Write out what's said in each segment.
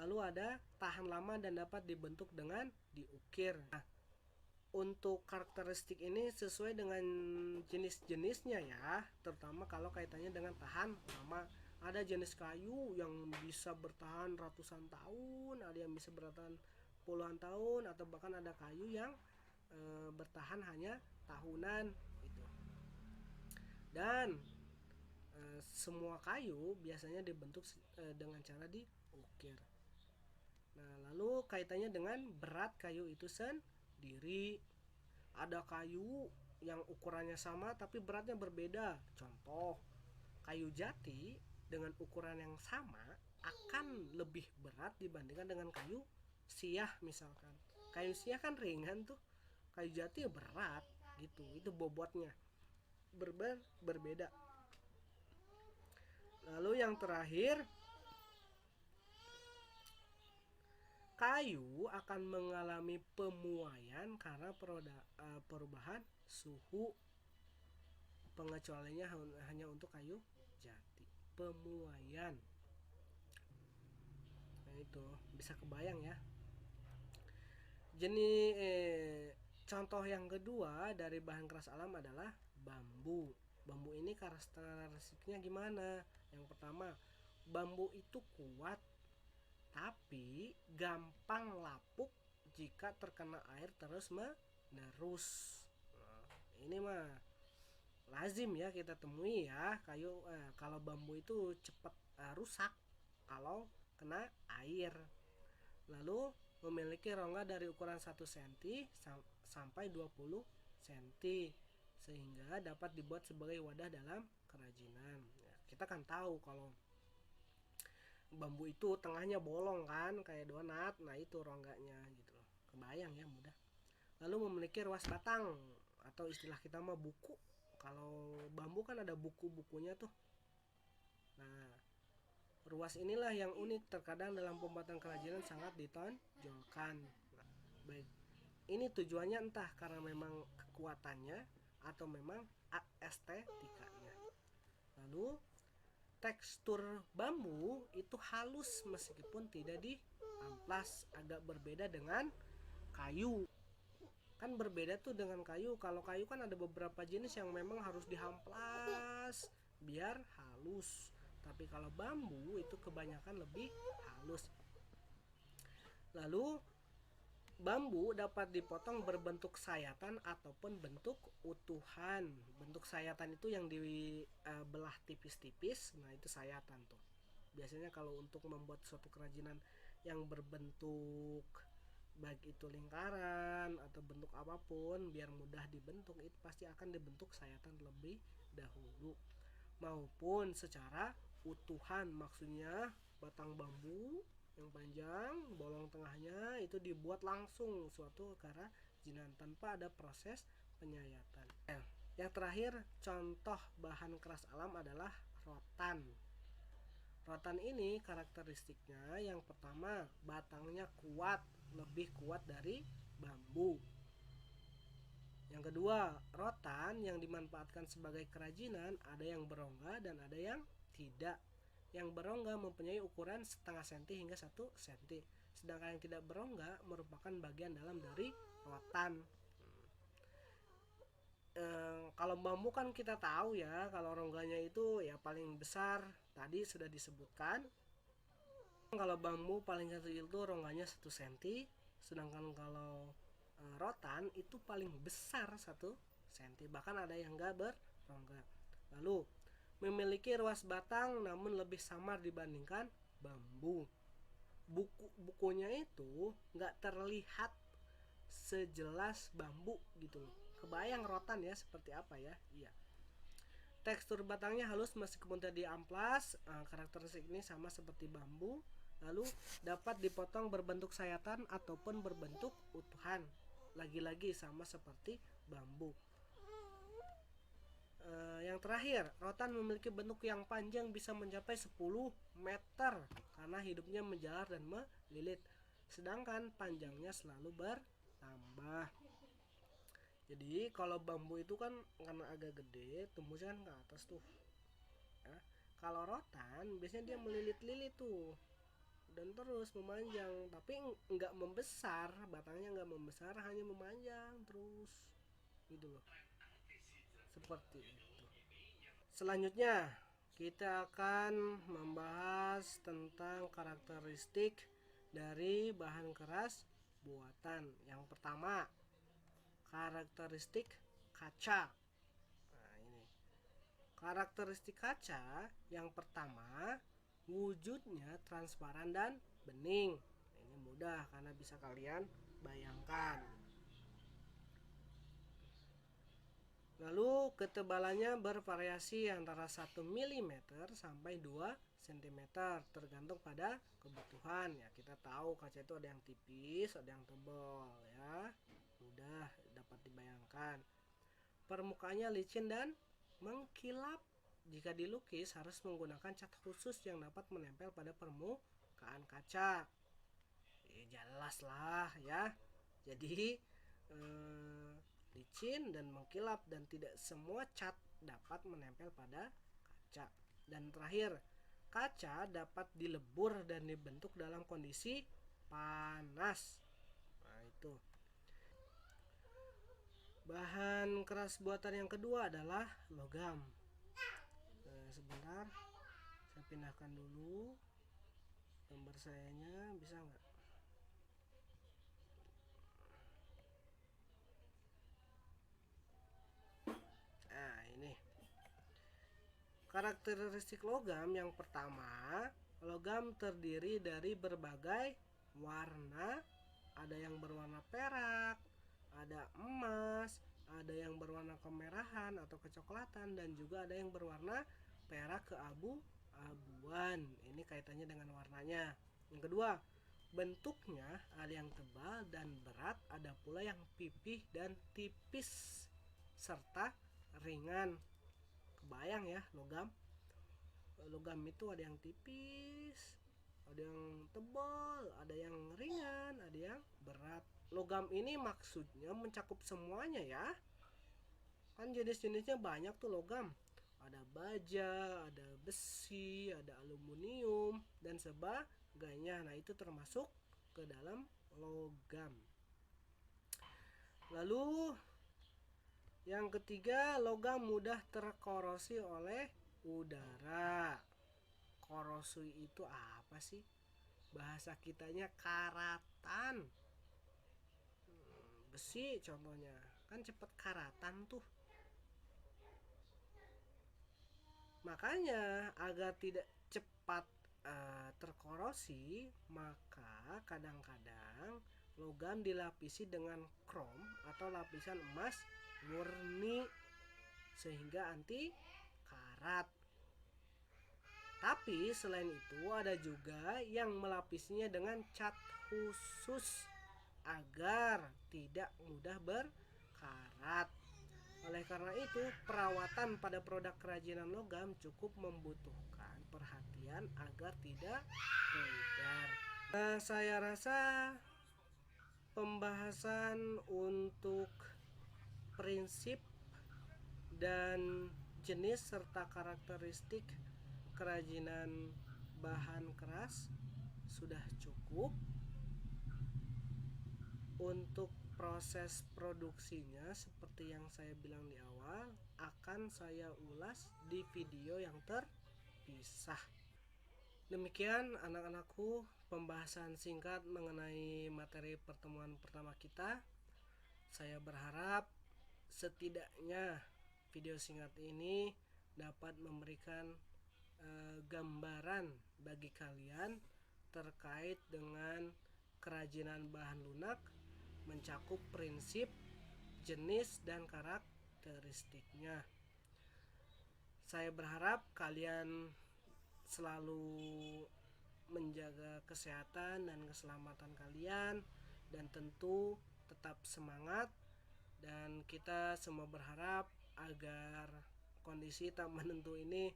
Lalu ada tahan lama dan dapat dibentuk dengan diukir. Nah, untuk karakteristik ini sesuai dengan jenis-jenisnya ya, terutama kalau kaitannya dengan tahan lama. Ada jenis kayu yang bisa bertahan ratusan tahun, ada yang bisa bertahan puluhan tahun, atau bahkan ada kayu yang bertahan hanya tahunan gitu. Dan semua kayu biasanya dibentuk dengan cara diukir. Nah, lalu kaitannya dengan berat kayu itu sendiri. Ada kayu yang ukurannya sama tapi beratnya berbeda. Contoh, kayu jati dengan ukuran yang sama akan lebih berat dibandingkan dengan kayu siah misalkan. Kayu siah kan ringan tuh. Kayu jati berat gitu. Itu bobotnya. Berbeda. Lalu yang terakhir, kayu akan mengalami pemuaian karena perubahan suhu. Pengecualiannya hanya untuk kayu jati. Pemuaian. Nah, itu bisa kebayang ya. Contoh yang kedua dari bahan keras alam adalah bambu. Bambu ini karakteristiknya gimana? Yang pertama, bambu itu kuat tapi gampang lapuk jika terkena air terus menerus. Nah, ini mah lazim ya kita temui ya, kalau bambu itu cepat rusak kalau kena air. Lalu memiliki rongga dari ukuran 1 cm sampai 20 cm sehingga dapat dibuat sebagai wadah dalam kerajinan. Ya, kita kan tahu kalau bambu itu tengahnya bolong kan kayak donat, nah itu rongganya gitu loh. Kebayang ya, mudah. Lalu memiliki ruas batang atau istilah kita mah buku. Kalau bambu kan ada buku-bukunya tuh. Nah, ruas inilah yang unik, terkadang dalam pembuatan kerajinan sangat ditonjolkan. Nah, baik. Ini tujuannya entah karena memang kekuatannya atau memang estetikanya. Lalu tekstur bambu itu halus meskipun tidak diamplas, agak berbeda dengan kayu. Kan berbeda tuh dengan kayu. Kalau kayu kan ada beberapa jenis yang memang harus diamplas biar halus. Tapi kalau bambu itu kebanyakan lebih halus. Lalu bambu dapat dipotong berbentuk sayatan ataupun bentuk utuhan. Bentuk sayatan itu yang dibelah tipis-tipis, nah itu sayatan tuh. Biasanya kalau untuk membuat suatu kerajinan yang berbentuk baik itu lingkaran atau bentuk apapun biar mudah dibentuk, itu pasti akan dibentuk sayatan lebih dahulu. Maupun secara utuhan, maksudnya batang bambu yang panjang, bolong tengahnya itu dibuat langsung suatu kerajinan tanpa ada proses penyayatan. Yang terakhir, contoh bahan keras alam adalah rotan. Rotan ini karakteristiknya yang pertama, batangnya kuat, lebih kuat dari bambu. Yang kedua, rotan yang dimanfaatkan sebagai kerajinan ada yang berongga dan ada yang tidak. Yang berongga mempunyai ukuran setengah senti hingga 1 cm, sedangkan yang tidak berongga merupakan bagian dalam dari rotan. Kalau bambu kan kita tahu ya, kalau rongganya itu ya paling besar, tadi sudah disebutkan. Kalau bambu paling kecil itu rongganya 1 cm, sedangkan kalau rotan itu paling besar 1 cm, bahkan ada yang enggak berongga. Lalu memiliki ruas batang namun lebih samar dibandingkan bambu. Bukunya itu nggak terlihat sejelas bambu gitu loh. Kebayang rotan ya seperti apa ya? Iya. Tekstur batangnya halus meskipun tidak diamplas. Karakteristik ini sama seperti bambu. Lalu dapat dipotong berbentuk sayatan ataupun berbentuk utuhan. Lagi-lagi sama seperti bambu. Yang terakhir, rotan memiliki bentuk yang panjang bisa mencapai 10 meter karena hidupnya menjalar dan melilit. Sedangkan panjangnya selalu bertambah. Jadi kalau bambu itu kan karena agak gede, tembusnya kan ke atas tuh. Ya. Kalau rotan biasanya dia melilit-lilit tuh. Dan terus, memanjang, tapi nggak membesar, batangnya nggak membesar, hanya memanjang terus gitu loh, seperti itu. Selanjutnya kita akan membahas tentang karakteristik dari bahan keras buatan. Yang pertama, karakteristik kaca. Nah, ini karakteristik kaca yang pertama, wujudnya transparan dan bening. Ini mudah karena bisa kalian bayangkan. Lalu ketebalannya bervariasi antara 1 mm sampai 2 cm, tergantung pada kebutuhan. Ya, kita tahu kaca itu ada yang tipis, ada yang tebal ya. Mudah dapat dibayangkan. Permukaannya licin dan mengkilap. Jika dilukis harus menggunakan cat khusus yang dapat menempel pada permukaan kaca. Jelas lah ya. Jadi licin dan mengkilap, dan tidak semua cat dapat menempel pada kaca. Dan terakhir, kaca dapat dilebur dan dibentuk dalam kondisi panas. Nah, itu. Bahan keras buatan yang kedua adalah logam. Sebentar, saya pindahkan dulu gambar sayanya, bisa nggak? Nah, ini karakteristik logam yang pertama. Logam terdiri dari berbagai warna. Ada yang berwarna perak, ada emas, ada yang berwarna kemerahan atau kecoklatan, dan juga ada yang berwarna perak keabu-abuan. Ini kaitannya dengan warnanya. Yang kedua, bentuknya ada yang tebal dan berat, ada pula yang pipih dan tipis serta ringan. Kebayang ya, logam itu ada yang tipis, ada yang tebal, ada yang ringan, ada yang berat. Logam ini maksudnya mencakup semuanya ya. Kan jenis-jenisnya banyak tuh logam. Ada baja, ada besi, ada aluminium, dan sebagainya. Nah, itu termasuk ke dalam logam. Lalu yang ketiga, logam mudah terkorosi oleh udara. Korosi itu apa sih? Bahasa kitanya karatan. Besi contohnya, kan cepet karatan tuh. Makanya agar tidak cepat terkorosi, maka kadang-kadang logam dilapisi dengan krom atau lapisan emas murni sehingga anti karat. Tapi selain itu ada juga yang melapisinya dengan cat khusus agar tidak mudah berkarat. Oleh karena itu, perawatan pada produk kerajinan logam cukup membutuhkan perhatian agar tidak pudar. Saya rasa pembahasan untuk prinsip dan jenis serta karakteristik kerajinan bahan keras sudah cukup. Untuk proses produksinya, seperti yang saya bilang di awal, akan saya ulas di video yang terpisah. Demikian anak-anakku, pembahasan singkat mengenai materi pertemuan pertama kita. Saya berharap setidaknya video singkat ini dapat memberikan gambaran bagi kalian terkait dengan kerajinan bahan lunak, mencakup prinsip, jenis, dan karakteristiknya. Saya berharap kalian selalu menjaga kesehatan dan keselamatan kalian, dan tentu tetap semangat. Dan kita semua berharap agar kondisi tak menentu ini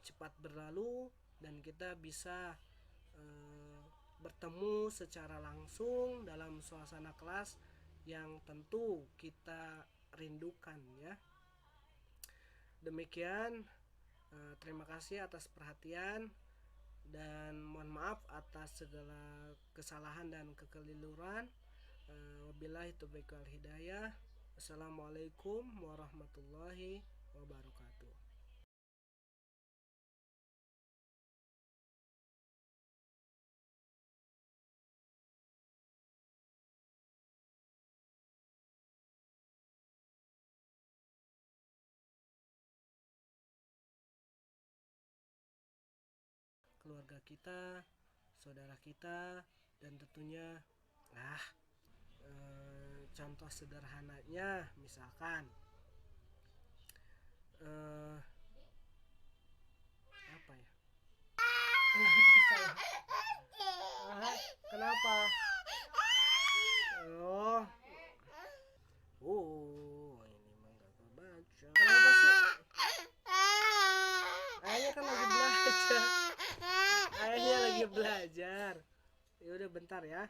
cepat berlalu dan kita bisa bertemu secara langsung dalam suasana kelas yang tentu kita rindukan ya. Demikian, terima kasih atas perhatian. dan mohon maaf atas segala kesalahan dan kekeliruan. Wabillahi taufiq wal hidayah. Assalamualaikum warahmatullahi wabarakatuh. Keluarga kita, saudara kita, dan tentunya contoh sederhananya misalkan apa ya? Kenapa? Oh, ini mah gak kebaca. Kenapa sih? Ayahnya kan lagi belajar. Ayahnya lagi belajar. Ya udah bentar ya.